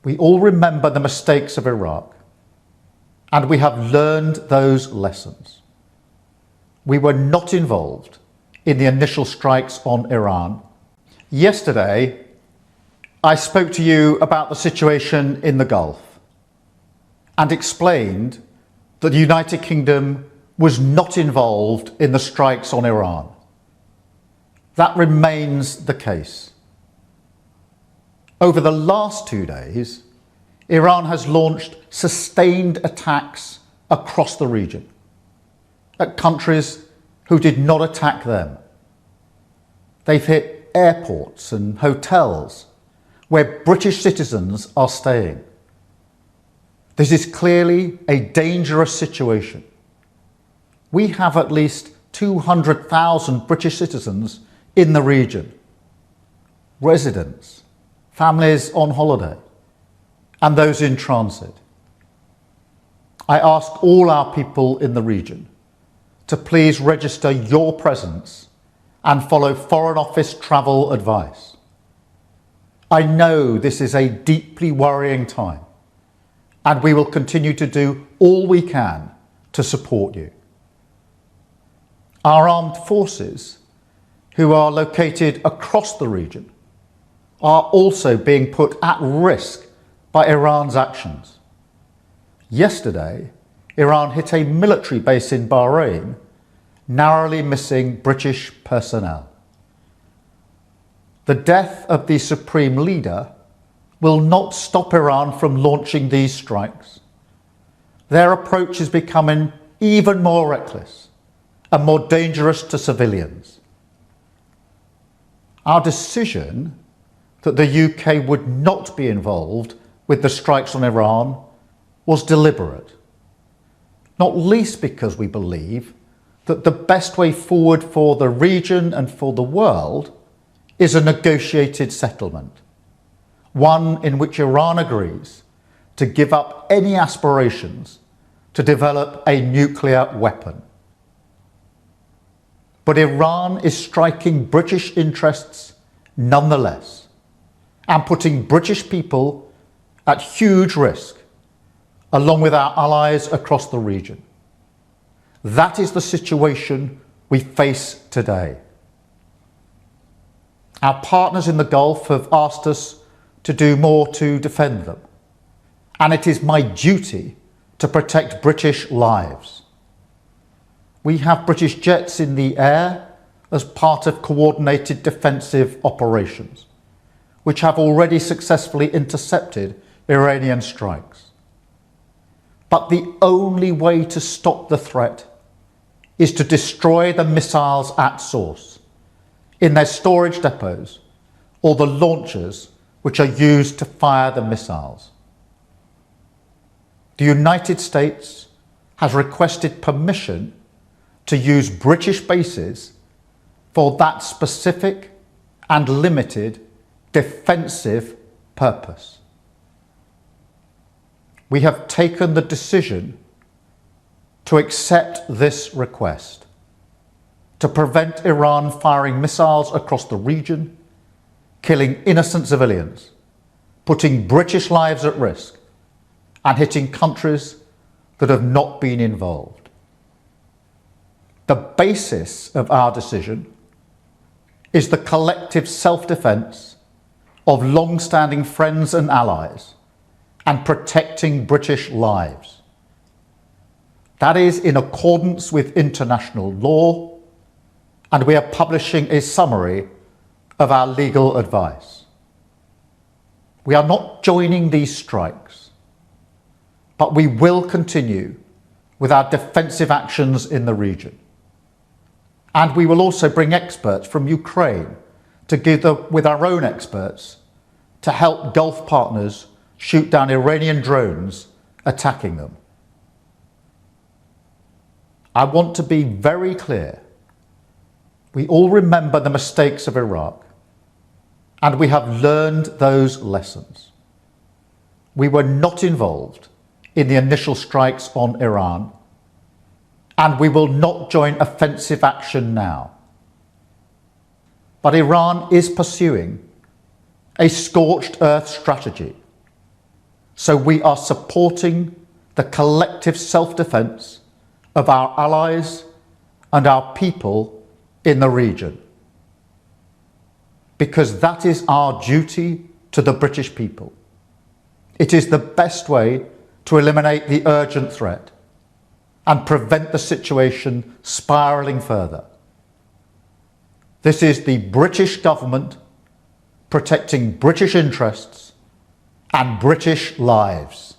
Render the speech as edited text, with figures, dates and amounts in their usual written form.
We all remember the mistakes of Iraq, and we have learned those lessons. We were not involved in the initial strikes on Iran. Yesterday, I spoke to you about the situation in the Gulf and explained that the United Kingdom was not involved in the strikes on Iran. That remains the case. Over the last 2 days, Iran has launched sustained attacks across the region at countries who did not attack them. They've hit airports and hotels where British citizens are staying. This is clearly a dangerous situation. We have at least 200,000 British citizens in the region, residents, families on holiday, and those in transit. I ask all our people in the region to please register your presence and follow Foreign Office travel advice. I know this is a deeply worrying time, and we will continue to do all we can to support you. Our armed forces, who are located across the region, are also being put at risk by Iran's actions. Yesterday, Iran hit a military base in Bahrain, narrowly missing British personnel. The death of the supreme leader will not stop Iran from launching these strikes. Their approach is becoming even more reckless and more dangerous to civilians. Our decision that the UK would not be involved with the strikes on Iran was deliberate, not least because we believe that the best way forward for the region and for the world is a negotiated settlement, one in which Iran agrees to give up any aspirations to develop a nuclear weapon. But Iran is striking British interests nonetheless and putting British people at huge risk, along with our allies across the region. That is the situation we face today. Our partners in the Gulf have asked us to do more to defend them, and it is my duty to protect British lives. We have British jets in the air as part of coordinated defensive operations, which have already successfully intercepted Iranian strikes. But the only way to stop the threat is to destroy the missiles at source, in their storage depots, or the launchers which are used to fire the missiles. The United States has requested permission to use British bases for that specific and limited defensive purpose. We have taken the decision to accept this request, to prevent Iran firing missiles across the region, killing innocent civilians, putting British lives at risk, and hitting countries that have not been involved. The basis of our decision is the collective self-defence of long-standing friends and allies and protecting British lives. That is in accordance with international law, and we are publishing a summary of our legal advice. We are not joining these strikes, but we will continue with our defensive actions in the region. And we will also bring experts from Ukraine together with our own experts to help Gulf partners shoot down Iranian drones attacking them. I want to be very clear. We all remember the mistakes of Iraq, and we have learned those lessons. We were not involved in the initial strikes on Iran, and we will not join offensive action now. But Iran is pursuing a scorched earth strategy, So we are supporting the collective self-defence of our allies and our people in the region, because that is our duty to the British people. It is the best way to eliminate the urgent threat and prevent the situation spiralling further. This is the British government protecting British interests and British lives.